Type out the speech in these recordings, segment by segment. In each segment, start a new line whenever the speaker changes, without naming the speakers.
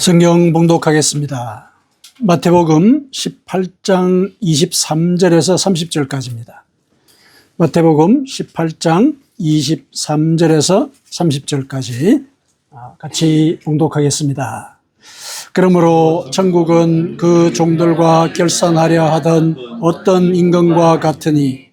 성경 봉독하겠습니다. 마태복음 18장 23절에서 30절까지입니다. 마태복음 18장 23절에서 30절까지 같이 봉독하겠습니다. 그러므로 천국은 그 종들과 결산하려 하던 어떤 임금과 같으니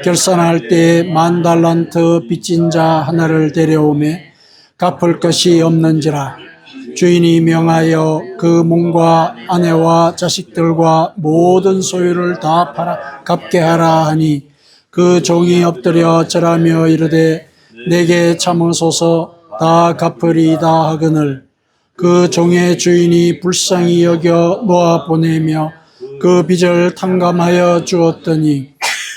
결산할 때 10,000달란트 빚진 자 하나를 데려오매 갚을 것이 없는지라 주인이 명하여 그 몸과 아내와 자식들과 모든 소유를 다 팔아 갚게 하라 하니 그 종이 엎드려 절하며 이르되 내게 참으소서 다 갚으리이다 하거늘 그 종의 주인이 불쌍히 여겨 놓아 보내며 그 빚을 탕감하여 주었더니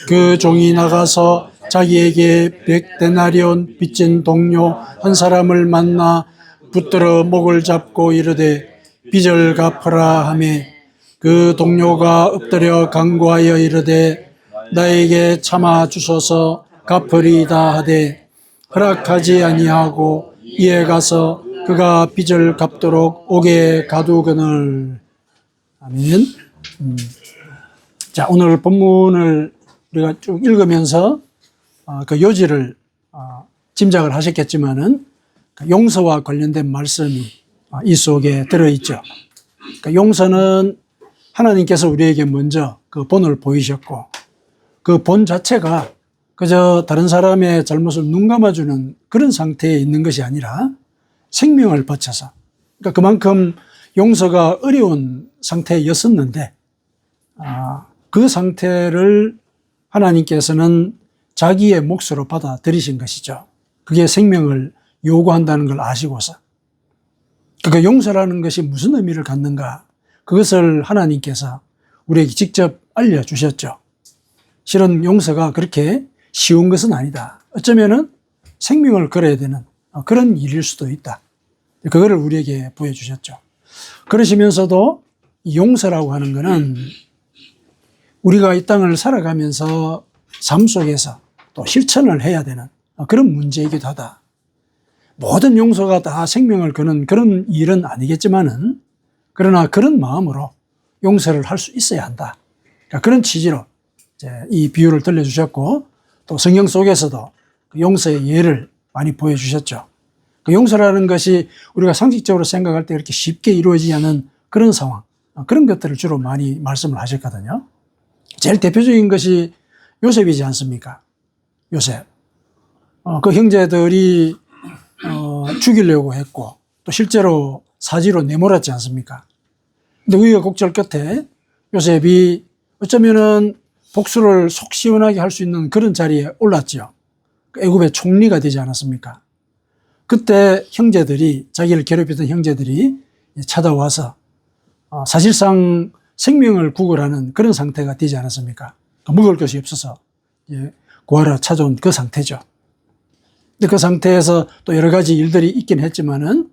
그 종이 나가서 자기에게 100데나리온 빚진 동료 한 사람을 만나 붙들어 목을 잡고 이르되 빚을 갚으라 하매 그 동료가 엎드려 간구하여 이르되 나에게 참아 주소서 갚으리이다 하되 허락하지 아니하고 이에 가서 그가 빚을 갚도록 옥에 가두거늘. 아멘. 자, 오늘 본문을 우리가 쭉 읽으면서 그 요지를 짐작을 하셨겠지만은 용서와 관련된 말씀이 이 속에 들어있죠. 용서는 하나님께서 우리에게 먼저 그 본을 보이셨고 그 본 자체가 그저 다른 사람의 잘못을 눈 감아주는 그런 상태에 있는 것이 아니라 생명을 바쳐서, 그러니까 그만큼 용서가 어려운 상태였었는데 그 상태를 하나님께서는 자기의 몫으로 받아들이신 것이죠. 그게 생명을 요구한다는 걸 아시고서. 그러니까 용서라는 것이 무슨 의미를 갖는가, 그것을 하나님께서 우리에게 직접 알려주셨죠. 실은 용서가 그렇게 쉬운 것은 아니다. 어쩌면은 생명을 걸어야 되는 그런 일일 수도 있다. 그거를 우리에게 보여주셨죠. 그러시면서도 용서라고 하는 것은 우리가 이 땅을 살아가면서 삶 속에서 또 실천을 해야 되는 그런 문제이기도 하다. 모든 용서가 다 생명을 거는 그런 일은 아니겠지만은, 그러나 그런 마음으로 용서를 할 수 있어야 한다. 그러니까 그런 취지로 이제 이 비유를 들려주셨고, 또 성경 속에서도 그 용서의 예를 많이 보여주셨죠. 그 용서라는 것이 우리가 상식적으로 생각할 때 이렇게 쉽게 이루어지지 않은 그런 상황, 그런 것들을 주로 많이 말씀을 하셨거든요. 제일 대표적인 것이 요셉이지 않습니까? 요셉. 그 형제들이 죽이려고 했고 또 실제로 사지로 내몰았지 않습니까? 근데 우여곡절 끝에 요셉이 어쩌면은 복수를 속 시원하게 할 수 있는 그런 자리에 올랐죠. 애굽의 총리가 되지 않았습니까? 그때 형제들이, 자기를 괴롭히던 형제들이 찾아와서 사실상 생명을 구걸하는 그런 상태가 되지 않았습니까? 먹을 것이 없어서 구하러 찾아온 그 상태죠. 근데 그 상태에서 또 여러 가지 일들이 있긴 했지만은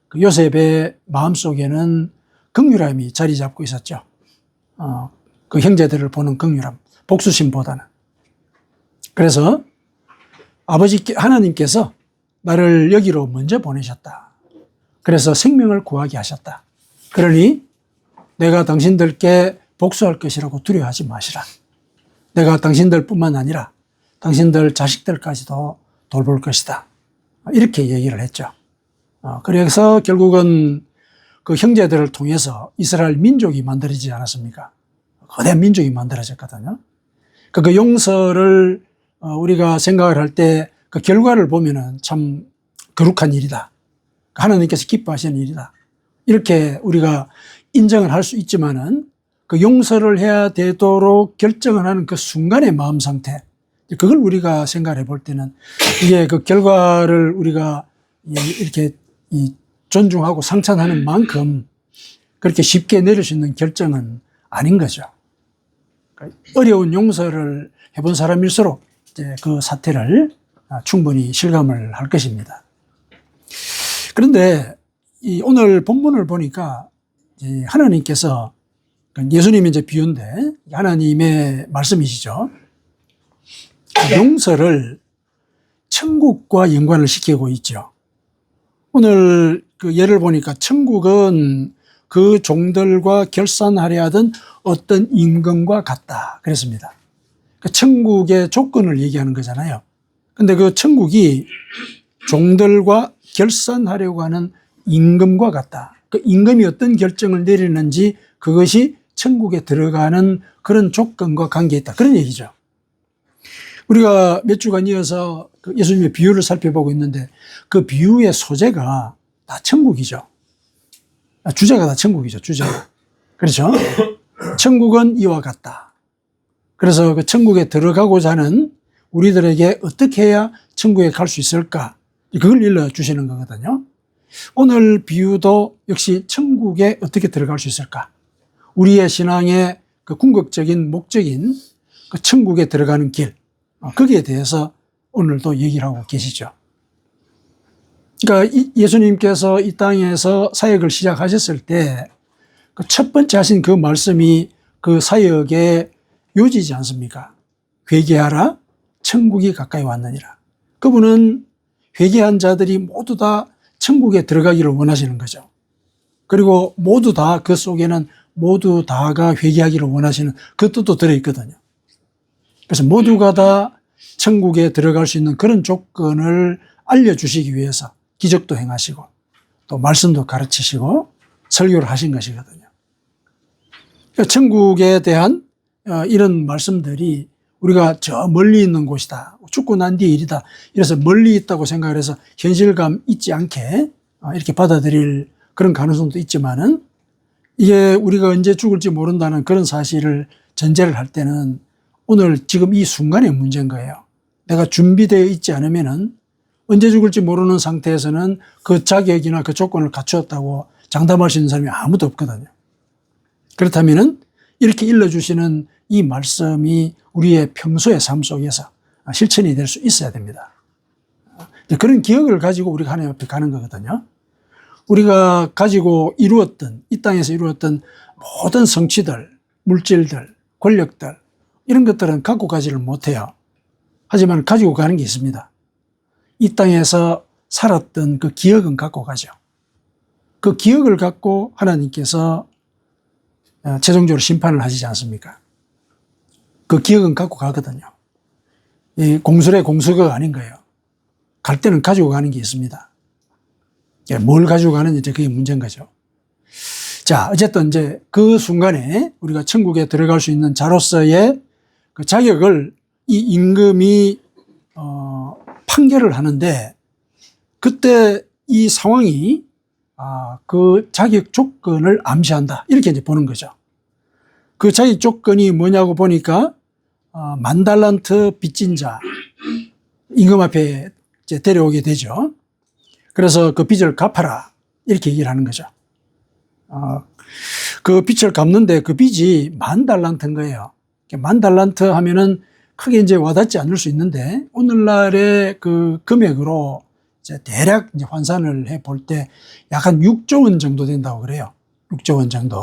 그 요셉의 마음속에는 긍휼함이 자리 잡고 있었죠. 그 형제들을 보는 긍휼함, 복수심보다는. 그래서 아버지 하나님께서 나를 여기로 먼저 보내셨다. 그래서 생명을 구하게 하셨다. 그러니 내가 당신들께 복수할 것이라고 두려워하지 마시라. 내가 당신들뿐만 아니라 당신들 자식들까지도 돌볼 것이다. 이렇게 얘기를 했죠. 그래서 결국은 그 형제들을 통해서 이스라엘 민족이 만들어지지 않았습니까? 거대한 민족이 만들어졌거든요. 그 용서를 우리가 생각을 할 때 그 결과를 보면은 참 거룩한 일이다. 하나님께서 기뻐하시는 일이다. 이렇게 우리가 인정을 할 수 있지만은 그 용서를 해야 되도록 결정을 하는 그 순간의 마음 상태, 그걸 우리가 생각해 볼 때는 이게 그 결과를 우리가 이렇게 존중하고 상찬하는 만큼 그렇게 쉽게 내릴 수 있는 결정은 아닌 거죠. 어려운 용서를 해본 사람일수록 이제 그 사태를 충분히 실감을 할 것입니다. 그런데 이 오늘 본문을 보니까 하나님께서, 예수님이 이제 비유인데 하나님의 말씀이시죠. 용서를 천국과 연관을 시키고 있죠. 오늘 그 예를 보니까 천국은 그 종들과 결산하려 하던 어떤 임금과 같다 그랬습니다. 그 천국의 조건을 얘기하는 거잖아요. 근데 그 천국이 종들과 결산하려고 하는 임금과 같다. 그 임금이 어떤 결정을 내리는지 그것이 천국에 들어가는 그런 조건과 관계에 있다. 그런 얘기죠. 우리가 몇 주간 이어서 그 예수님의 비유를 살펴보고 있는데 그 비유의 소재가 다 천국이죠. 주제가 다 천국이죠. 주제가. 그렇죠? 천국은 이와 같다. 그래서 그 천국에 들어가고자 하는 우리들에게 어떻게 해야 천국에 갈 수 있을까? 그걸 일러주시는 거거든요. 오늘 비유도 역시 천국에 어떻게 들어갈 수 있을까? 우리의 신앙의 그 궁극적인 목적인 그 천국에 들어가는 길, 거기에 대해서 오늘도 얘기를 하고 계시죠. 그러니까 예수님께서 이 땅에서 사역을 시작하셨을 때 그 첫 번째 하신 그 말씀이 그 사역의 요지지 않습니까? 회개하라, 천국이 가까이 왔느니라. 그분은 회개한 자들이 모두 다 천국에 들어가기를 원하시는 거죠. 그리고 모두 다 그 속에는 모두 다가 회개하기를 원하시는 그 뜻도 들어있거든요. 그래서 모두가 다 천국에 들어갈 수 있는 그런 조건을 알려주시기 위해서 기적도 행하시고 또 말씀도 가르치시고 설교를 하신 것이거든요. 천국에 대한 이런 말씀들이 우리가 저 멀리 있는 곳이다. 죽고 난 뒤의 일이다. 이래서 멀리 있다고 생각을 해서 현실감 있지 않게 이렇게 받아들일 그런 가능성도 있지만은 이게 우리가 언제 죽을지 모른다는 그런 사실을 전제를 할 때는 오늘 지금 이 순간의 문제인 거예요. 내가 준비되어 있지 않으면은 언제 죽을지 모르는 상태에서는 그 자격이나 그 조건을 갖추었다고 장담할 수 있는 사람이 아무도 없거든요. 그렇다면은 이렇게 일러주시는 이 말씀이 우리의 평소의 삶 속에서 실천이 될 수 있어야 됩니다. 그런 기억을 가지고 우리가 하나님 앞에 가는 거거든요. 우리가 가지고 이루었던, 이 땅에서 이루었던 모든 성취들, 물질들, 권력들, 이런 것들은 갖고 가지를 못해요. 하지만 가지고 가는 게 있습니다. 이 땅에서 살았던 그 기억은 갖고 가죠. 그 기억을 갖고 하나님께서 최종적으로 심판을 하시지 않습니까? 그 기억은 갖고 가거든요. 이 공술의 공수가 아닌 거예요. 갈 때는 가지고 가는 게 있습니다. 뭘 가지고 가는지 그게 문제인 거죠. 자, 어쨌든 이제 그 순간에 우리가 천국에 들어갈 수 있는 자로서의 그 자격을 이 임금이 판결을 하는데 그때 이 상황이 그 자격 조건을 암시한다. 이렇게 이제 보는 거죠. 그 자격 조건이 뭐냐고 보니까 10,000달란트 빚진 자 임금 앞에 이제 데려오게 되죠. 그래서 그 빚을 갚아라. 이렇게 얘기를 하는 거죠. 그 빚을 갚는데 그 빚이 10,000달란트인 거예요. 10,000달란트 하면은 크게 이제 와닿지 않을 수 있는데 오늘날의 그 금액으로 이제 대략 이제 환산을 해 볼 때 약 한 6조 원 정도 된다고 그래요. 6조 원 정도.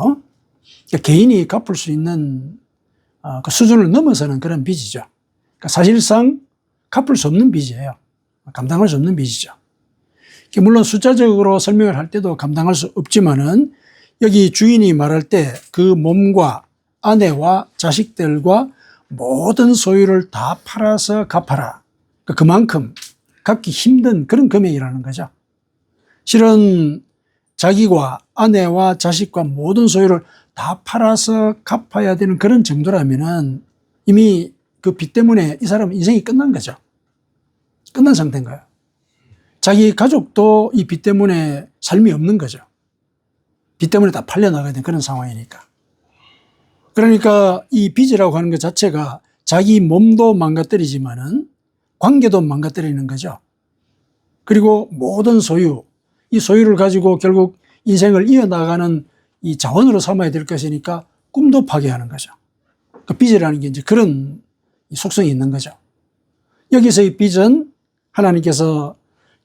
그러니까 개인이 갚을 수 있는 그 수준을 넘어서는 그런 빚이죠. 그러니까 사실상 갚을 수 없는 빚이에요. 감당할 수 없는 빚이죠. 물론 숫자적으로 설명을 할 때도 감당할 수 없지만은 여기 주인이 말할 때 그 몸과 아내와 자식들과 모든 소유를 다 팔아서 갚아라. 그만큼 갚기 힘든 그런 금액이라는 거죠. 실은 자기와 아내와 자식과 모든 소유를 다 팔아서 갚아야 되는 그런 정도라면은 이미 그 빚 때문에 이 사람은 인생이 끝난 거죠. 끝난 상태인 거예요. 자기 가족도 이 빚 때문에 삶이 없는 거죠. 빚 때문에 다 팔려나가야 되는 그런 상황이니까. 그러니까 이 빚이라고 하는 것 자체가 자기 몸도 망가뜨리지만은 관계도 망가뜨리는 거죠. 그리고 모든 소유, 이 소유를 가지고 결국 인생을 이어나가는 이 자원으로 삼아야 될 것이니까 꿈도 파괴하는 거죠. 그 빚이라는 게 이제 그런 속성이 있는 거죠. 여기서 이 빚은 하나님께서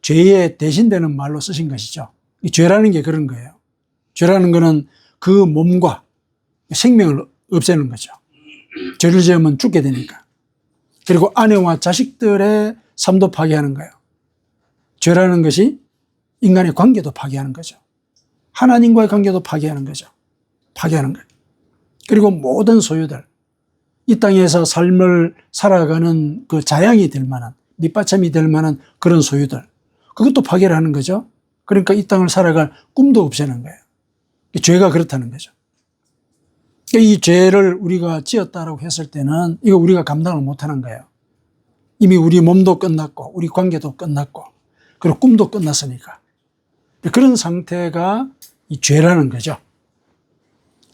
죄에 대신되는 말로 쓰신 것이죠. 이 죄라는 게 그런 거예요. 죄라는 거는 그 몸과 생명을 없애는 거죠. 죄를 지으면 죽게 되니까. 그리고 아내와 자식들의 삶도 파괴하는 거예요. 죄라는 것이 인간의 관계도 파괴하는 거죠. 하나님과의 관계도 파괴하는 거죠. 파괴하는 거예요. 그리고 모든 소유들, 이 땅에서 삶을 살아가는 그 자양이 될 만한, 밑받침이 될 만한 그런 소유들, 그것도 파괴를 하는 거죠. 그러니까 이 땅을 살아갈 꿈도 없애는 거예요. 죄가 그렇다는 거죠. 이 죄를 우리가 지었다라고 했을 때는 이거 우리가 감당을 못하는 거예요. 이미 우리 몸도 끝났고 우리 관계도 끝났고 그리고 꿈도 끝났으니까. 그런 상태가 이 죄라는 거죠.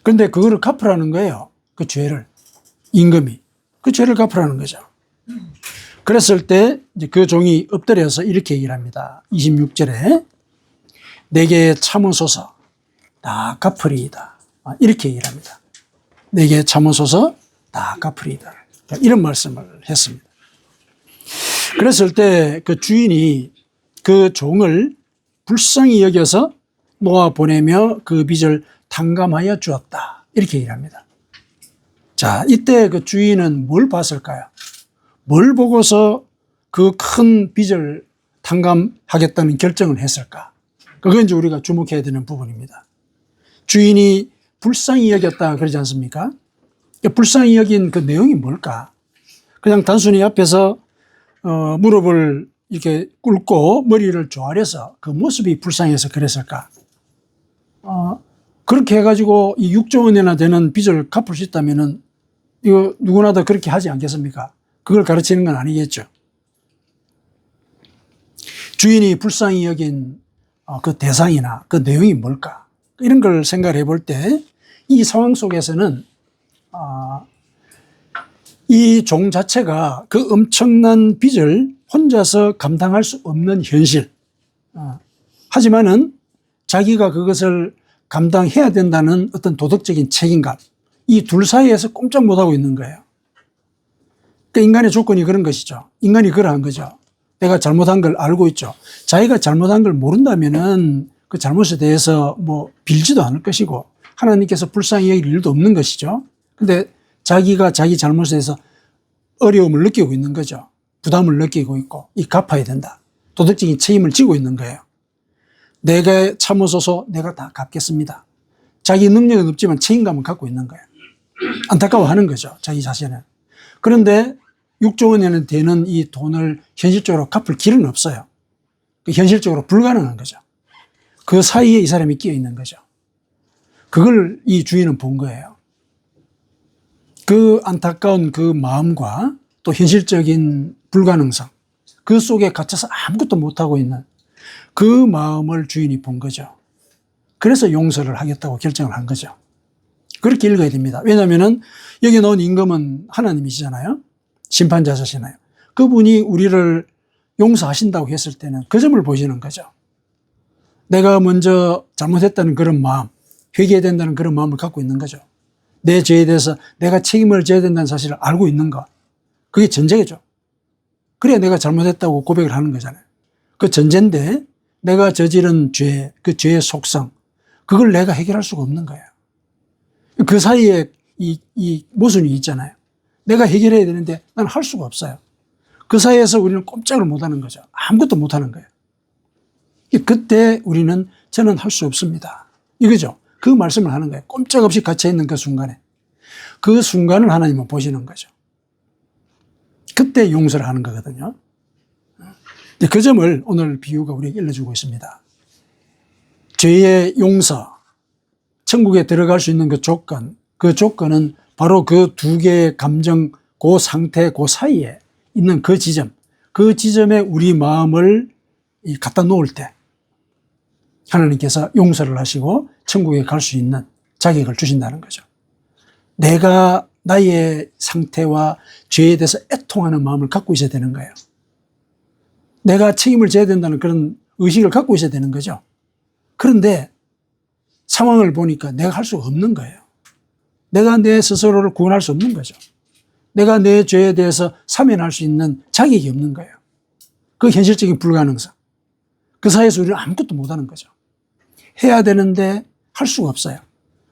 그런데 그거를 갚으라는 거예요. 그 죄를. 임금이. 그 죄를 갚으라는 거죠. 그랬을 때 이제 그 종이 엎드려서 이렇게 얘기를 합니다. 26절에 내게 참으소서 다 갚으리이다. 이렇게 얘기를 합니다. 내게 참으소서 다 갚으리이다. 이런 말씀을 했습니다. 그랬을 때 그 주인이 그 종을 불쌍히 여겨서 놓아 보내며 그 빚을 탕감하여 주었다. 이렇게 얘기를 합니다. 자, 이때 그 주인은 뭘 봤을까요? 뭘 보고서 그 큰 빚을 탕감하겠다는 결정을 했을까? 그건 이제 우리가 주목해야 되는 부분입니다. 주인이 불쌍히 여겼다 그러지 않습니까? 불쌍히 여긴 그 내용이 뭘까? 그냥 단순히 앞에서 무릎을 이렇게 꿇고 머리를 조아려서 그 모습이 불쌍해서 그랬을까? 그렇게 해가지고 이 6조 원이나 되는 빚을 갚을 수 있다면은 이거 누구나 다 그렇게 하지 않겠습니까? 그걸 가르치는 건 아니겠죠. 주인이 불쌍히 여긴 그 대상이나 그 내용이 뭘까? 이런 걸 생각해 볼 때 이 상황 속에서는 이 종 자체가 그 엄청난 빚을 혼자서 감당할 수 없는 현실. 하지만은 자기가 그것을 감당해야 된다는 어떤 도덕적인 책임감. 이 둘 사이에서 꼼짝 못하고 있는 거예요. 그러니까 인간의 조건이 그런 것이죠. 인간이 그러한 거죠. 내가 잘못한 걸 알고 있죠. 자기가 잘못한 걸 모른다면은 그 잘못에 대해서 뭐 빌지도 않을 것이고 하나님께서 불쌍히 여길 일도 없는 것이죠. 근데 자기가 자기 잘못에 대해서 어려움을 느끼고 있는 거죠. 부담을 느끼고 있고 이 갚아야 된다. 도덕적인 책임을 지고 있는 거예요. 내가 참으소서 내가 다 갚겠습니다. 자기 능력은 없지만 책임감은 갖고 있는 거예요. 안타까워하는 거죠. 자기 자신은. 그런데 6조 원에는 되는 이 돈을 현실적으로 갚을 길은 없어요. 현실적으로 불가능한 거죠. 그 사이에 이 사람이 끼어 있는 거죠. 그걸 이 주인은 본 거예요. 그 안타까운 그 마음과 또 현실적인 불가능성, 그 속에 갇혀서 아무것도 못하고 있는 그 마음을 주인이 본 거죠. 그래서 용서를 하겠다고 결정을 한 거죠. 그렇게 읽어야 됩니다. 왜냐하면 여기 나온 임금은 하나님이시잖아요. 심판자시잖아요. 그분이 우리를 용서하신다고 했을 때는 그 점을 보시는 거죠. 내가 먼저 잘못했다는 그런 마음, 회개해야 된다는 그런 마음을 갖고 있는 거죠. 내 죄에 대해서 내가 책임을 져야 된다는 사실을 알고 있는 것. 그게 전제죠. 그래야 내가 잘못했다고 고백을 하는 거잖아요. 그 전제인데 내가 저지른 죄, 그 죄의 속성, 그걸 내가 해결할 수가 없는 거예요. 그 사이에 이 모순이 있잖아요. 내가 해결해야 되는데 난 할 수가 없어요. 그 사이에서 우리는 꼼짝을 못 하는 거죠. 아무것도 못 하는 거예요. 그때 우리는 저는 할 수 없습니다. 이거죠. 그 말씀을 하는 거예요. 꼼짝없이 갇혀있는 그 순간에. 그 순간을 하나님은 보시는 거죠. 그때 용서를 하는 거거든요. 그 점을 오늘 비유가 우리에게 일러주고 있습니다. 죄의 용서, 천국에 들어갈 수 있는 그 조건은 바로 그 두 개의 감정, 그 상태, 그 사이에 있는 그 지점에 우리 마음을 갖다 놓을 때 하나님께서 용서를 하시고 천국에 갈 수 있는 자격을 주신다는 거죠. 내가 나의 상태와 죄에 대해서 애통하는 마음을 갖고 있어야 되는 거예요. 내가 책임을 져야 된다는 그런 의식을 갖고 있어야 되는 거죠. 그런데 상황을 보니까 내가 할 수가 없는 거예요. 내가 내 스스로를 구원할 수 없는 거죠. 내가 내 죄에 대해서 사면할 수 있는 자격이 없는 거예요. 그 현실적인 불가능성. 그 사이에서 우리는 아무것도 못하는 거죠. 해야 되는데 할 수가 없어요.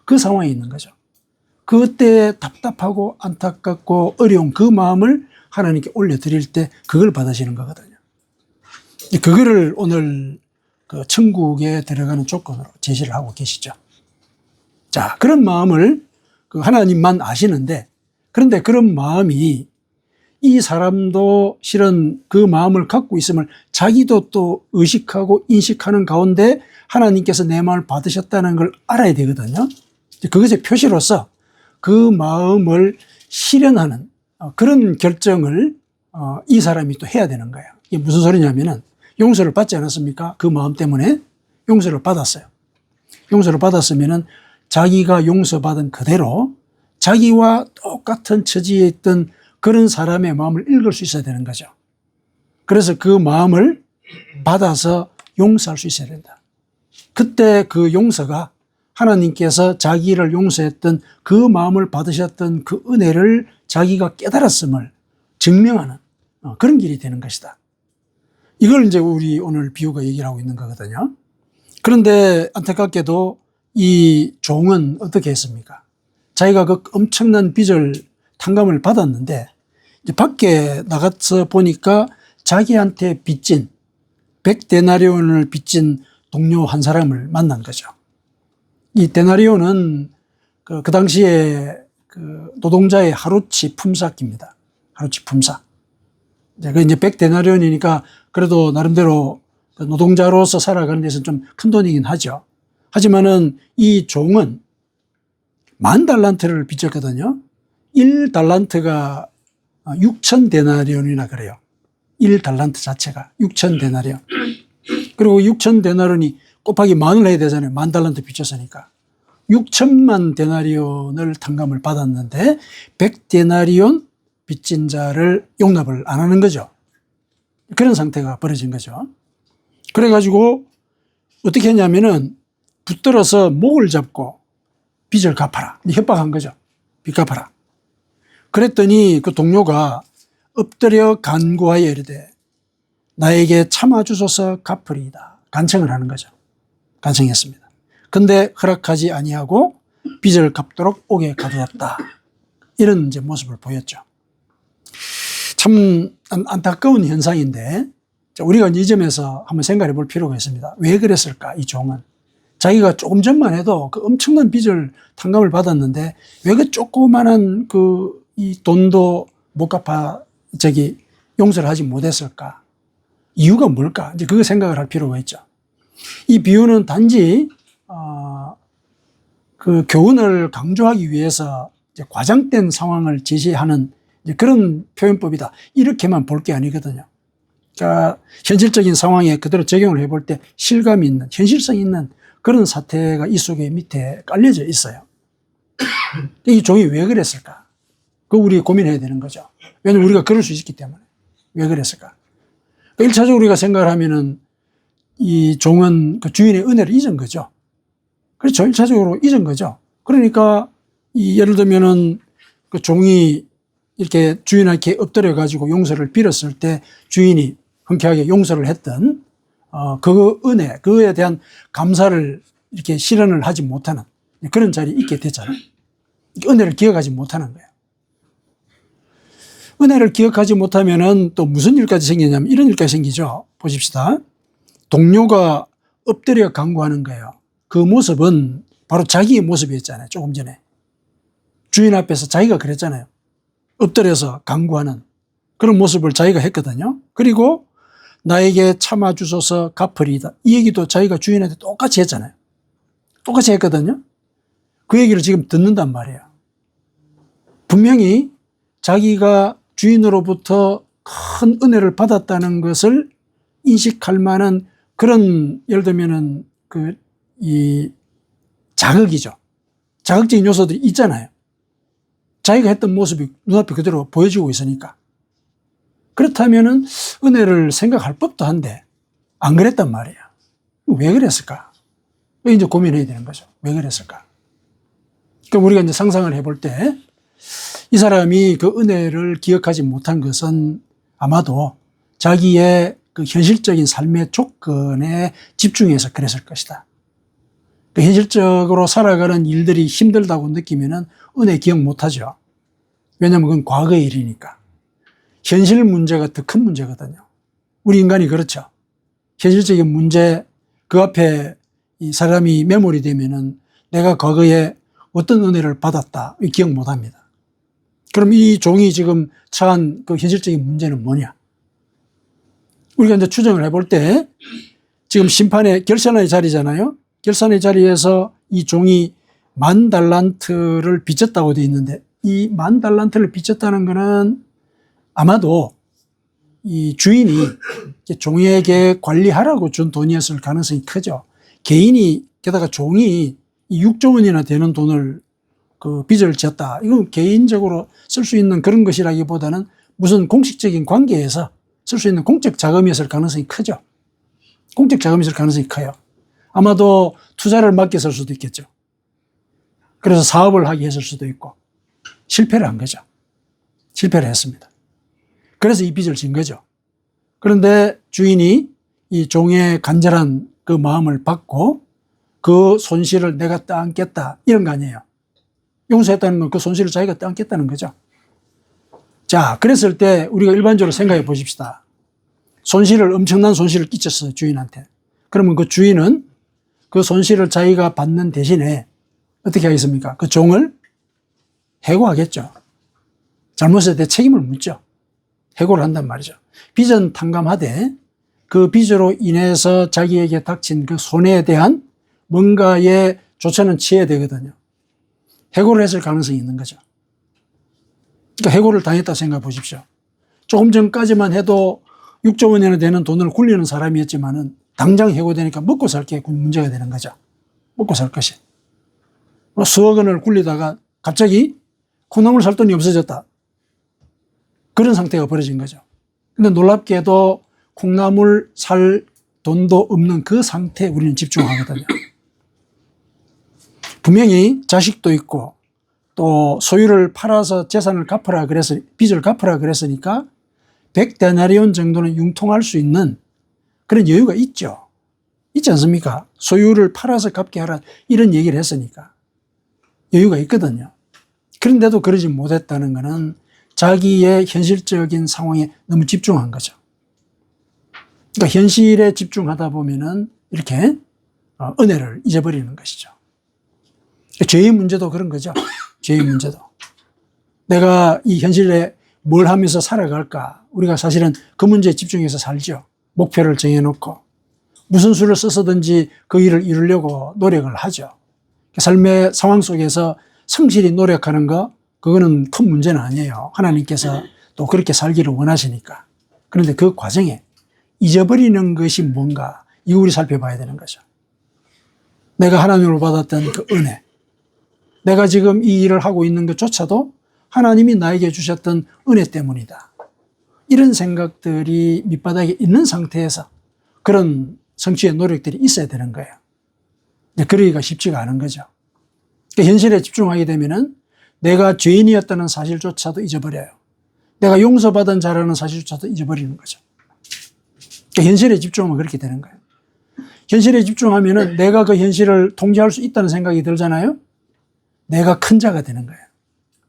그 상황에 있는 거죠. 그때 답답하고 안타깝고 어려운 그 마음을 하나님께 올려드릴 때 그걸 받으시는 거거든요. 그거를 오늘 그 천국에 들어가는 조건으로 제시를 하고 계시죠. 자, 그런 마음을 그 하나님만 아시는데, 그런데 그런 마음이 이 사람도 실은 그 마음을 갖고 있음을 자기도 또 의식하고 인식하는 가운데 하나님께서 내 마음을 받으셨다는 걸 알아야 되거든요. 그것의 표시로서 그 마음을 실현하는 그런 결정을 이 사람이 또 해야 되는 거예요. 이게 무슨 소리냐면은 용서를 받지 않았습니까? 그 마음 때문에 용서를 받았어요. 용서를 받았으면은 자기가 용서받은 그대로 자기와 똑같은 처지에 있던 그런 사람의 마음을 읽을 수 있어야 되는 거죠. 그래서 그 마음을 받아서 용서할 수 있어야 된다. 그때 그 용서가 하나님께서 자기를 용서했던 그 마음을 받으셨던 그 은혜를 자기가 깨달았음을 증명하는 그런 길이 되는 것이다. 이걸 이제 우리 오늘 비유가 얘기를 하고 있는 거거든요. 그런데 안타깝게도 이 종은 어떻게 했습니까? 자기가 그 엄청난 빚을 탕감을 받았는데 이제 밖에 나가서 보니까 자기한테 빚진 100데나리온을 빚진 동료 한 사람을 만난 거죠. 이 데나리온은 그 당시에 그 노동자의 하루치 품삯입니다. 하루치 품삯. 이제 100데나리온이니까 그래도 나름대로 노동자로서 살아가는 데서는 좀 큰 돈이긴 하죠. 하지만은 이 종은 10,000달란트를 빚졌거든요. 1달란트가 6,000데나리온이나 그래요. 1달란트 자체가 6,000데나리온. 그리고 6,000데나리온이 곱하기 만을 해야 되잖아요. 10,000달란트 빚졌으니까. 6천만 데나리온을 탕감을 받았는데 100데나리온 빚진 자를 용납을 안 하는 거죠. 그런 상태가 벌어진 거죠. 그래가지고 어떻게 했냐면은 붙들어서 목을 잡고 빚을 갚아라. 협박한 거죠. 빚 갚아라. 그랬더니 그 동료가 엎드려 간구하여 이르되 나에게 참아주소서 갚으리이다. 간청을 하는 거죠. 간청했습니다. 근데 허락하지 아니하고 빚을 갚도록 옥에 가두었다. 이런 이제 모습을 보였죠. 참 안타까운 현상인데 우리가 이 점에서 한번 생각해 볼 필요가 있습니다. 왜 그랬을까, 이 종은? 자기가 조금 전만 해도 그 엄청난 빚을 탕감을 받았는데 왜 그 조그만한 이 돈도 못 갚아 용서를 하지 못했을까? 이유가 뭘까? 이제 그거 생각을 할 필요가 있죠. 이 비유는 단지 그 교훈을 강조하기 위해서 이제 과장된 상황을 제시하는 이제 그런 표현법이다. 이렇게만 볼 게 아니거든요. 그러니까 현실적인 상황에 그대로 적용을 해볼 때 실감이 있는, 현실성 있는 그런 사태가 이 속에 밑에 깔려져 있어요. 이 종이 왜 그랬을까? 그거 우리 고민해야 되는 거죠. 왜냐면 우리가 그럴 수 있기 때문에. 왜 그랬을까? 1차적으로 우리가 생각을 하면은 이 종은 그 주인의 은혜를 잊은 거죠. 그렇죠. 1차적으로 잊은 거죠. 그러니까 예를 들면은 그 종이 이렇게 주인에게 엎드려 가지고 용서를 빌었을 때 주인이 흔쾌하게 용서를 했던 그 은혜, 그에 대한 감사를 이렇게 실현을 하지 못하는 그런 자리에 있게 됐잖아요. 은혜를 기억하지 못하는 거예요. 은혜를 기억하지 못하면은 또 무슨 일까지 생기냐면 이런 일까지 생기죠. 보십시다. 동료가 엎드려 간구하는 거예요. 그 모습은 바로 자기의 모습이었잖아요. 조금 전에. 주인 앞에서 자기가 그랬잖아요. 엎드려서 간구하는 그런 모습을 자기가 했거든요. 그리고 나에게 참아주소서 갚으리이다. 이 얘기도 자기가 주인한테 똑같이 했잖아요. 똑같이 했거든요. 그 얘기를 지금 듣는단 말이에요. 분명히 자기가 주인으로부터 큰 은혜를 받았다는 것을 인식할 만한 그런, 예를 들면은 이 자극이죠. 자극적인 요소들이 있잖아요. 자기가 했던 모습이 눈앞에 그대로 보여지고 있으니까. 그렇다면은 은혜를 생각할 법도 한데 안 그랬단 말이에요. 왜 그랬을까? 이제 고민해야 되는 거죠. 왜 그랬을까? 그러니까 우리가 이제 상상을 해볼 때 이 사람이 그 은혜를 기억하지 못한 것은 아마도 자기의 그 현실적인 삶의 조건에 집중해서 그랬을 것이다. 그 현실적으로 살아가는 일들이 힘들다고 느끼면은 은혜 기억 못하죠. 왜냐하면 그건 과거의 일이니까. 현실 문제가 더 큰 문제거든요. 우리 인간이 그렇죠. 현실적인 문제, 그 앞에 이 사람이 매몰이 되면은 내가 과거에 어떤 은혜를 받았다 기억 못 합니다. 그럼 이 종이 지금 처한 그 현실적인 문제는 뭐냐? 우리가 이제 추정을 해볼 때 지금 심판의 결산의 자리잖아요. 결산의 자리에서 이 종이 10,000달란트를 빚졌다고 되어 있는데 이 10,000달란트를 빚졌다는 것은 아마도 이 주인이 종에게 관리하라고 준 돈이었을 가능성이 크죠. 개인이 게다가 종이 6조 원이나 되는 돈을 그 빚을 졌다. 이건 개인적으로 쓸 수 있는 그런 것이라기보다는 무슨 공식적인 관계에서 쓸 수 있는 공적 자금이었을 가능성이 크죠. 공적 자금이었을 가능성이 커요. 아마도 투자를 맡겼을 수도 있겠죠. 그래서 사업을 하게 했을 수도 있고 실패를 한 거죠. 실패를 했습니다. 그래서 이 빚을 진 거죠. 그런데 주인이 이 종의 간절한 그 마음을 받고 그 손실을 내가 떠안겠다 이런 거 아니에요. 용서했다는 건 그 손실을 자기가 떠안겠다는 거죠. 자, 그랬을 때 우리가 일반적으로 생각해 보십시다. 엄청난 손실을 끼쳤어요, 주인한테. 그러면 그 주인은 그 손실을 자기가 받는 대신에 어떻게 하겠습니까? 그 종을 해고하겠죠. 잘못에 대해 책임을 묻죠. 해고를 한단 말이죠. 빚은 탕감하되 그 빚으로 인해서 자기에게 닥친 그 손해에 대한 뭔가의 조처는 취해야 되거든요. 해고를 했을 가능성이 있는 거죠. 그러니까 해고를 당했다 생각해 보십시오. 조금 전까지만 해도 6조 원이나 되는 돈을 굴리는 사람이었지만은 당장 해고되니까 먹고 살 게 문제가 되는 거죠. 먹고 살 것이. 수억 원을 굴리다가 갑자기 콩나물 살 돈이 없어졌다. 그런 상태가 벌어진 거죠. 근데 놀랍게도 콩나물 살 돈도 없는 그 상태에 우리는 집중하거든요. 분명히 자식도 있고 또 소유를 팔아서 재산을 갚으라 그래서 빚을 갚으라 그랬으니까 100데나리온 정도는 융통할 수 있는 그런 여유가 있죠. 있지 않습니까? 소유를 팔아서 갚게 하라 이런 얘기를 했으니까 여유가 있거든요. 그런데도 그러지 못했다는 것은 자기의 현실적인 상황에 너무 집중한 거죠. 그러니까 현실에 집중하다 보면은 이렇게 은혜를 잊어버리는 것이죠. 죄의 문제도 그런 거죠. 죄의 문제도. 내가 이 현실에 뭘 하면서 살아갈까? 우리가 사실은 그 문제에 집중해서 살죠. 목표를 정해놓고 무슨 수를 써서든지 그 일을 이루려고 노력을 하죠. 삶의 상황 속에서 성실히 노력하는 거 그거는 큰 문제는 아니에요. 하나님께서 또 그렇게 살기를 원하시니까. 그런데 그 과정에 잊어버리는 것이 뭔가 이거 우리 살펴봐야 되는 거죠. 내가 하나님으로 받았던 그 은혜, 내가 지금 이 일을 하고 있는 것조차도 하나님이 나에게 주셨던 은혜 때문이다. 이런 생각들이 밑바닥에 있는 상태에서 그런 성취의 노력들이 있어야 되는 거예요. 그러기가 쉽지가 않은 거죠. 그러니까 현실에 집중하게 되면은 내가 죄인이었다는 사실조차도 잊어버려요. 내가 용서받은 자라는 사실조차도 잊어버리는 거죠. 그러니까 현실에 집중하면 그렇게 되는 거예요. 현실에 집중하면은 내가 그 현실을 통제할 수 있다는 생각이 들잖아요. 내가 큰 자가 되는 거예요.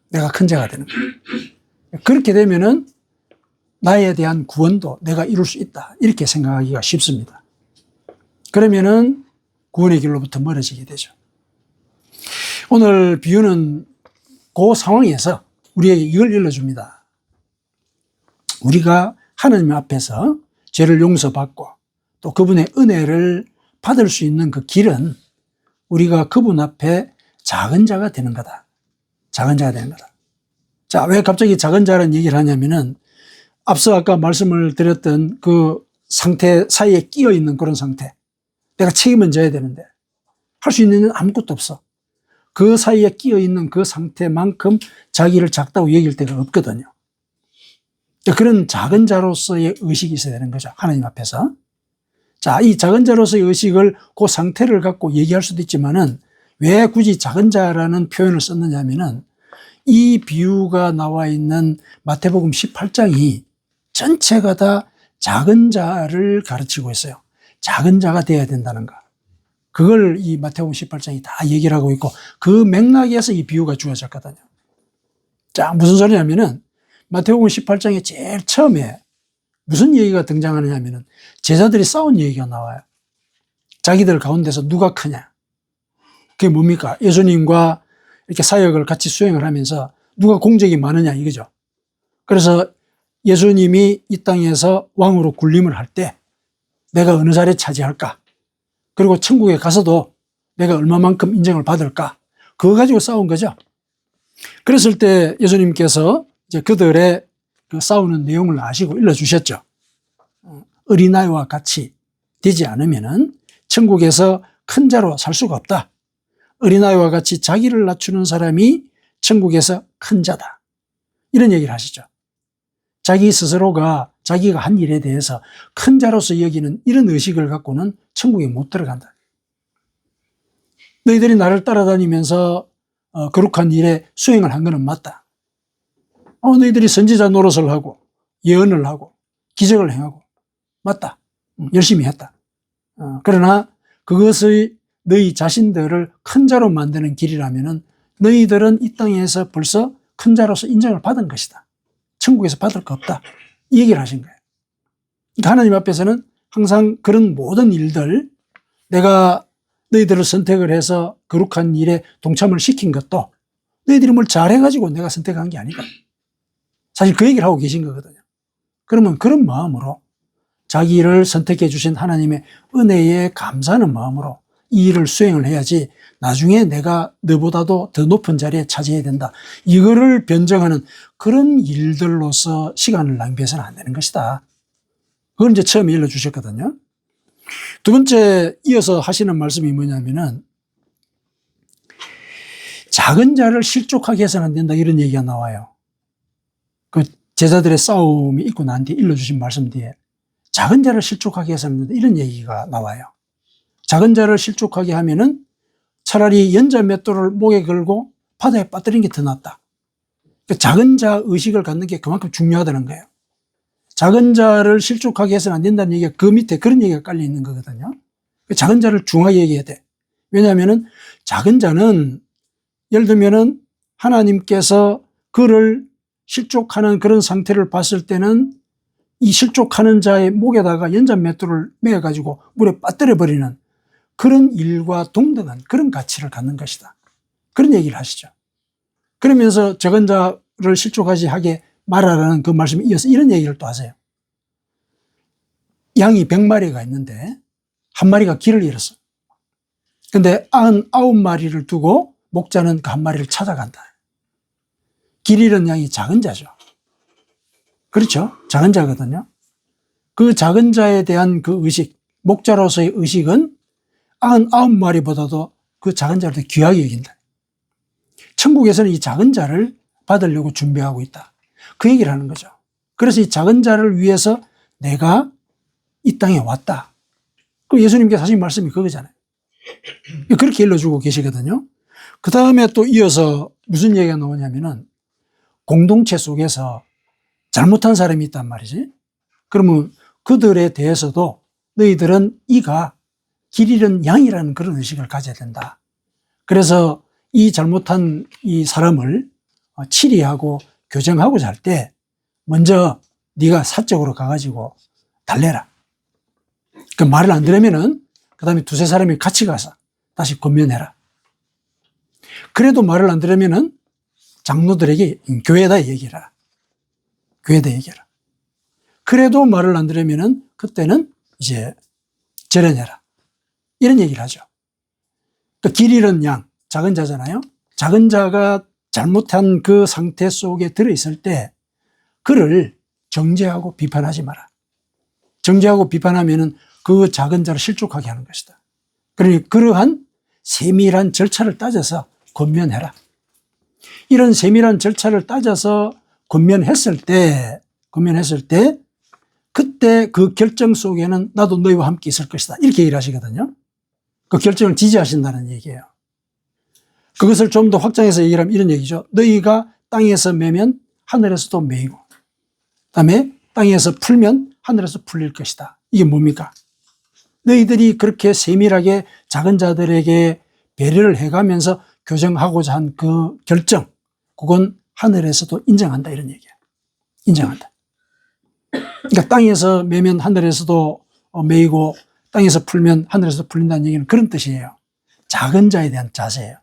내가 큰 자가 되는 거예요. 그렇게 되면은 나에 대한 구원도 내가 이룰 수 있다. 이렇게 생각하기가 쉽습니다. 그러면은 구원의 길로부터 멀어지게 되죠. 오늘 비유는 그 상황에서 우리에게 이걸 일러줍니다. 우리가 하나님 앞에서 죄를 용서받고 또 그분의 은혜를 받을 수 있는 그 길은 우리가 그분 앞에 작은 자가 되는 거다. 작은 자가 되는 거다. 자, 왜 갑자기 작은 자라는 얘기를 하냐면은 앞서 아까 말씀을 드렸던 그 상태 사이에 끼어 있는 그런 상태. 내가 책임은 져야 되는데 할 수 있는 건 아무것도 없어. 그 사이에 끼어 있는 그 상태만큼 자기를 작다고 여길 때가 없거든요. 그런 작은 자로서의 의식이 있어야 되는 거죠. 하나님 앞에서. 자, 이 작은 자로서의 의식을 그 상태를 갖고 얘기할 수도 있지만은 왜 굳이 작은 자라는 표현을 썼느냐 하면은 이 비유가 나와 있는 마태복음 18장이 전체가 다 작은 자를 가르치고 있어요. 작은 자가 되어야 된다는 거. 그걸 이 마태복음 18장이 다 얘기를 하고 있고 그 맥락에서 이 비유가 주어졌거든요. 자, 무슨 소리냐면은 마태복음 18장의 제일 처음에 무슨 얘기가 등장하느냐 하면은 제자들이 싸운 얘기가 나와요. 자기들 가운데서 누가 크냐. 그게 뭡니까? 예수님과 이렇게 사역을 같이 수행을 하면서 누가 공적이 많으냐 이거죠. 그래서 예수님이 이 땅에서 왕으로 군림을 할 때 내가 어느 자리에 차지할까? 그리고 천국에 가서도 내가 얼마만큼 인정을 받을까? 그거 가지고 싸운 거죠. 그랬을 때 예수님께서 이제 그들의 그 싸우는 내용을 아시고 일러주셨죠. 어린아이와 같이 되지 않으면은 천국에서 큰 자로 살 수가 없다. 어린아이와 같이 자기를 낮추는 사람이 천국에서 큰 자다. 이런 얘기를 하시죠. 자기 스스로가 자기가 한 일에 대해서 큰 자로서 여기는 이런 의식을 갖고는 천국에 못 들어간다. 너희들이 나를 따라다니면서 거룩한 일에 수행을 한 것은 맞다. 너희들이 선지자 노릇을 하고 예언을 하고 기적을 행하고 맞다. 열심히 했다. 그러나 그것의 너희 자신들을 큰 자로 만드는 길이라면은 너희들은 이 땅에서 벌써 큰 자로서 인정을 받은 것이다. 천국에서 받을 거 없다. 이 얘기를 하신 거예요. 그러니까 하나님 앞에서는 항상 그런 모든 일들, 내가 너희들을 선택을 해서 거룩한 일에 동참을 시킨 것도 너희들이 뭘 잘해가지고 내가 선택한 게 아니다. 사실 그 얘기를 하고 계신 거거든요. 그러면 그런 마음으로 자기를 선택해 주신 하나님의 은혜에 감사하는 마음으로 이 일을 수행을 해야지 나중에 내가 너보다도 더 높은 자리에 차지해야 된다. 이거를 변정하는 그런 일들로서 시간을 낭비해서는 안 되는 것이다. 그걸 이제 처음에 일러주셨거든요. 두 번째 이어서 하시는 말씀이 뭐냐면은 작은 자를 실족하게 해서는 안 된다 이런 얘기가 나와요. 그 제자들의 싸움이 있고 난 뒤에 일러주신 말씀 뒤에 작은 자를 실족하게 해서는 안 된다 이런 얘기가 나와요. 작은 자를 실족하게 하면은 차라리 연자 맷돌을 목에 걸고 바다에 빠뜨리는 게 더 낫다. 작은 자 의식을 갖는 게 그만큼 중요하다는 거예요. 작은 자를 실족하게 해서는 안 된다는 얘기가 그 밑에 그런 얘기가 깔려 있는 거거든요. 작은 자를 중하게 얘기해야 돼. 왜냐하면은 작은 자는 예를 들면은 하나님께서 그를 실족하는 그런 상태를 봤을 때는 이 실족하는 자의 목에다가 연자 맷돌을 매어가지고 물에 빠뜨려버리는 그런 일과 동등한 그런 가치를 갖는 것이다. 그런 얘기를 하시죠. 그러면서 작은 자를 실족하게 말하라는 그 말씀에 이어서 이런 얘기를 또 하세요. 양이 100마리가 있는데 한 마리가 길을 잃었어. 근데 99마리를 두고 목자는 그 한 마리를 찾아간다. 길 잃은 양이 작은 자죠. 그렇죠? 작은 자거든요. 그 작은 자에 대한 그 의식, 목자로서의 의식은 99마리보다도 그 작은 자를 더 귀하게 여긴다. 천국에서는 이 작은 자를 받으려고 준비하고 있다. 그 얘기를 하는 거죠. 그래서 이 작은 자를 위해서 내가 이 땅에 왔다. 그 예수님께서 하신 말씀이 그거잖아요. 그렇게 일러주고 계시거든요. 그 다음에 또 이어서 무슨 얘기가 나오냐면은 공동체 속에서 잘못한 사람이 있단 말이지. 그러면 그들에 대해서도 너희들은 이가 길 잃은 양이라는 그런 의식을 가져야 된다. 그래서 이 잘못한 이 사람을 치리하고 교정하고자 할 때 먼저 네가 사적으로 가가지고 달래라. 그 말을 안 들으면은 그 다음에 두세 사람이 같이 가서 다시 권면해라. 그래도 말을 안 들으면은 장로들에게 교회에다 얘기해라. 교회에다 얘기해라. 그래도 말을 안 들으면은 그때는 이제 절연해라. 이런 얘기를 하죠. 그 길 잃은 양, 작은 자잖아요. 작은 자가 잘못한 그 상태 속에 들어있을 때 그를 정죄하고 비판하지 마라. 정죄하고 비판하면은 그 작은 자를 실족하게 하는 것이다. 그러니 그러한 세밀한 절차를 따져서 권면해라. 이런 세밀한 절차를 따져서 권면했을 때 그때 그 결정 속에는 나도 너희와 함께 있을 것이다. 이렇게 얘기를 하시거든요. 그 결정을 지지하신다는 얘기예요. 그것을 좀 더 확장해서 얘기를 하면 이런 얘기죠. 너희가 땅에서 매면 하늘에서도 매이고 그다음에 땅에서 풀면 하늘에서 풀릴 것이다. 이게 뭡니까? 너희들이 그렇게 세밀하게 작은 자들에게 배려를 해가면서 교정하고자 한 그 결정, 그건 하늘에서도 인정한다 이런 얘기예요. 인정한다. 그러니까 땅에서 매면 하늘에서도 매이고 땅에서 풀면 하늘에서 풀린다는 얘기는 그런 뜻이에요. 작은 자에 대한 자세예요.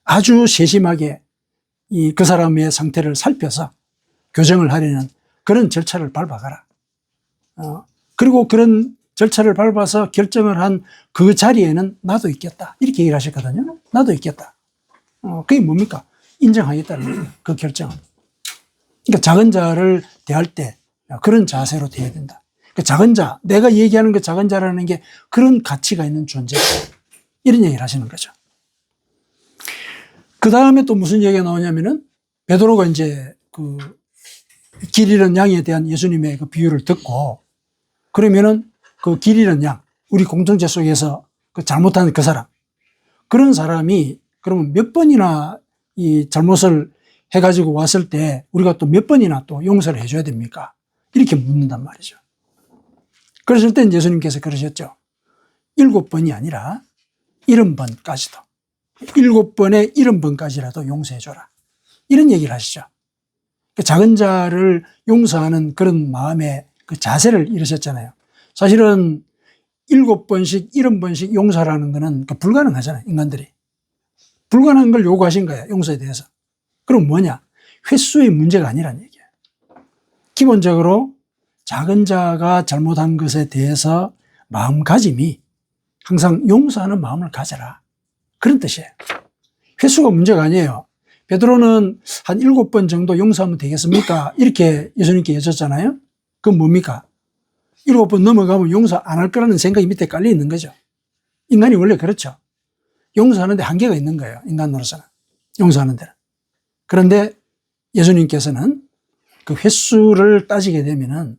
아주 세심하게 그 사람의 상태를 살펴서 교정을 하려는 그런 절차를 밟아가라. 그리고 그런 절차를 밟아서 결정을 한 그 자리에는 나도 있겠다. 이렇게 얘기를 하셨거든요. 나도 있겠다. 그게 뭡니까? 인정하겠다는 거예요. 그 결정은. 그러니까 작은 자를 대할 때 그런 자세로 대해야 된다. 그 작은 자, 내가 얘기하는 그 작은 자라는 게 그런 가치가 있는 존재. 이런 얘기를 하시는 거죠. 그 다음에 또 무슨 얘기가 나오냐면은 베드로가 이제 그 길 잃은 양에 대한 예수님의 그 비유를 듣고 그러면은 그 길 잃은 양, 우리 공동체 속에서 그 잘못한 그 사람, 그런 사람이 그러면 몇 번이나 이 잘못을 해가지고 왔을 때 우리가 또 몇 번이나 또 용서를 해줘야 됩니까? 이렇게 묻는단 말이죠. 그랬을 때 예수님께서 그러셨죠. 7번이 아니라 70번까지도. 7번에 70번까지라도 용서해줘라. 이런 얘기를 하시죠. 그 작은 자를 용서하는 그런 마음의 그 자세를 이루셨잖아요. 사실은 7번씩, 70번씩 용서라는 거는 불가능하잖아요, 인간들이. 불가능한 걸 요구하신 거예요, 용서에 대해서. 그럼 뭐냐? 횟수의 문제가 아니란 얘기예요. 기본적으로 작은 자가 잘못한 것에 대해서 마음가짐이 항상 용서하는 마음을 가져라. 그런 뜻이에요. 횟수가 문제가 아니에요. 베드로는 한 7번 정도 용서하면 되겠습니까? 이렇게 예수님께 여쭸잖아요. 그건 뭡니까? 7번 넘어가면 용서 안 할 거라는 생각이 밑에 깔려 있는 거죠. 인간이 원래 그렇죠. 용서하는데 한계가 있는 거예요. 인간으로서는. 용서하는 데는. 그런데 예수님께서는 그 횟수를 따지게 되면은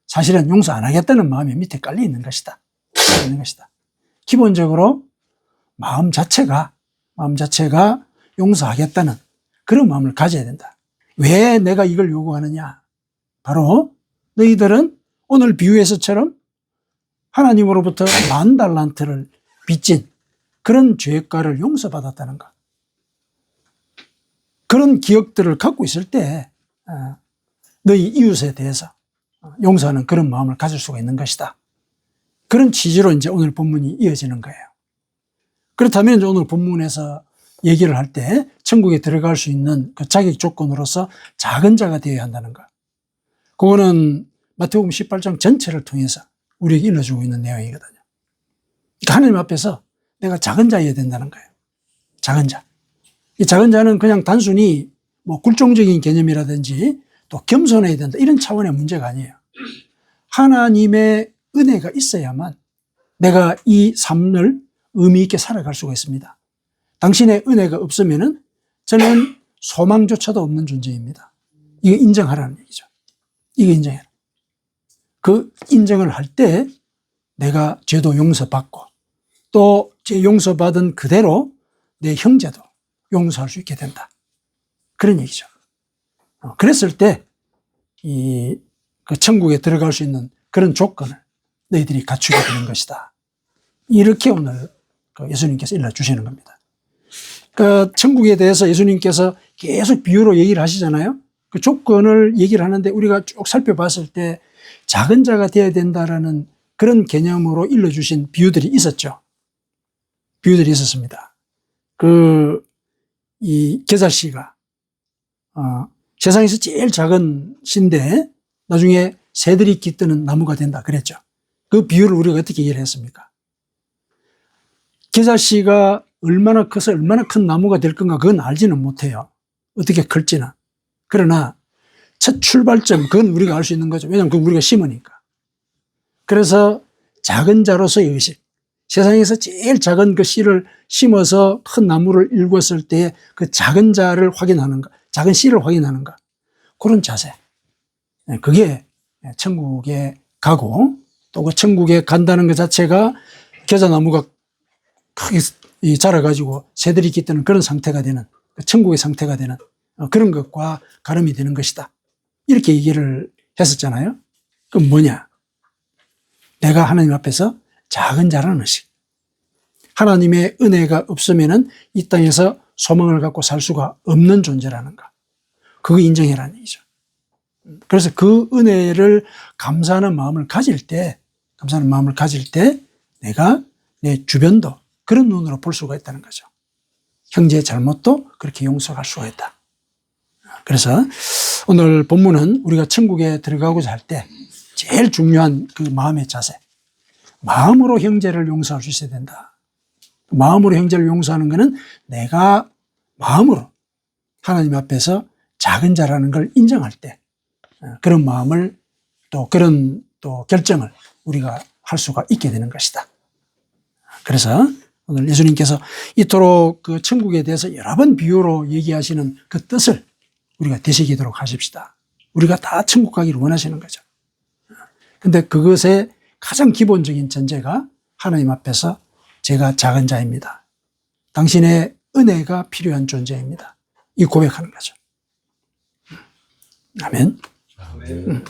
사실은 용서 안 하겠다는 마음이 밑에 깔려 있는 것이다. 있는 것이다. 기본적으로 마음 자체가 용서하겠다는 그런 마음을 가져야 된다. 왜 내가 이걸 요구하느냐? 바로 너희들은 오늘 비유에서처럼 하나님으로부터 10,000달란트를 빚진 그런 죄가를 용서받았다는 것. 그런 기억들을 갖고 있을 때 너희 이웃에 대해서 용서하는 그런 마음을 가질 수가 있는 것이다. 그런 취지로 이제 오늘 본문이 이어지는 거예요. 그렇다면 이제 오늘 본문에서 얘기를 할 때 천국에 들어갈 수 있는 그 자격 조건으로서 작은 자가 되어야 한다는 것. 그거는 마태복음 18장 전체를 통해서 우리에게 일러주고 있는 내용이거든요. 그러니까 하나님 앞에서 내가 작은 자여야 된다는 거예요. 작은 자. 이 작은 자는 그냥 단순히 뭐 굴종적인 개념이라든지 또 겸손해야 된다 이런 차원의 문제가 아니에요. 하나님의 은혜가 있어야만 내가 이 삶을 의미 있게 살아갈 수가 있습니다. 당신의 은혜가 없으면은 저는 소망조차도 없는 존재입니다. 이거 인정하라는 얘기죠. 이거 인정해라. 그 인정을 할 때 내가 죄도 용서받고 또 죄 용서받은 그대로 내 형제도 용서할 수 있게 된다. 그런 얘기죠. 그랬을 때 그 천국에 들어갈 수 있는 그런 조건을 너희들이 갖추게 되는 것이다. 이렇게 오늘 예수님께서 일러주시는 겁니다. 그 천국에 대해서 예수님께서 계속 비유로 얘기를 하시잖아요. 그 조건을 얘기를 하는데 우리가 쭉 살펴봤을 때 작은 자가 되어야 된다라는 그런 개념으로 일러주신 비유들이 있었죠. 비유들이 있었습니다. 이 겨자씨가 세상에서 제일 작은 씨인데 나중에 새들이 깃드는 나무가 된다 그랬죠. 그 비유를 우리가 어떻게 이해를 했습니까? 겨자씨가 얼마나 커서 얼마나 큰 나무가 될 건가 그건 알지는 못해요. 어떻게 클지는. 그러나 첫 출발점 그건 우리가 알 수 있는 거죠. 왜냐하면 그건 우리가 심으니까. 그래서 작은 자로서의 의식. 세상에서 제일 작은 그 씨를 심어서 큰 나무를 일궜을 때 그 작은 자를 확인하는 것, 작은 씨를 확인하는 것. 그런 자세. 그게 천국에 가고 또 그 천국에 간다는 것 자체가 겨자나무가 크게 자라가지고 새들이 깃드는 그런 상태가 되는 천국의 상태가 되는 그런 것과 가름이 되는 것이다. 이렇게 얘기를 했었잖아요. 그럼 뭐냐? 내가 하나님 앞에서 작은 자라는 의식. 하나님의 은혜가 없으면은 이 땅에서 소망을 갖고 살 수가 없는 존재라는 거. 그거 인정해라는 얘기죠. 그래서 그 은혜를 감사하는 마음을 가질 때 감사하는 마음을 가질 때 내가 내 주변도 그런 눈으로 볼 수가 있다는 거죠. 형제의 잘못도 그렇게 용서할 수가 있다. 그래서 오늘 본문은 우리가 천국에 들어가고자 할 때 제일 중요한 그 마음의 자세. 마음으로 형제를 용서할 수 있어야 된다. 마음으로 형제를 용서하는 것은 내가 마음으로 하나님 앞에서 작은 자라는 걸 인정할 때 그런 마음을 또 그런 또 결정을 우리가 할 수가 있게 되는 것이다. 그래서 오늘 예수님께서 이토록 그 천국에 대해서 여러 번 비유로 얘기하시는 그 뜻을 우리가 되새기도록 하십시다. 우리가 다 천국 가기를 원하시는 거죠. 근데 그것의 가장 기본적인 전제가 하나님 앞에서 제가 작은 자입니다. 당신의 은혜가 필요한 존재입니다. 이 고백하는 거죠. 아멘.
아멘.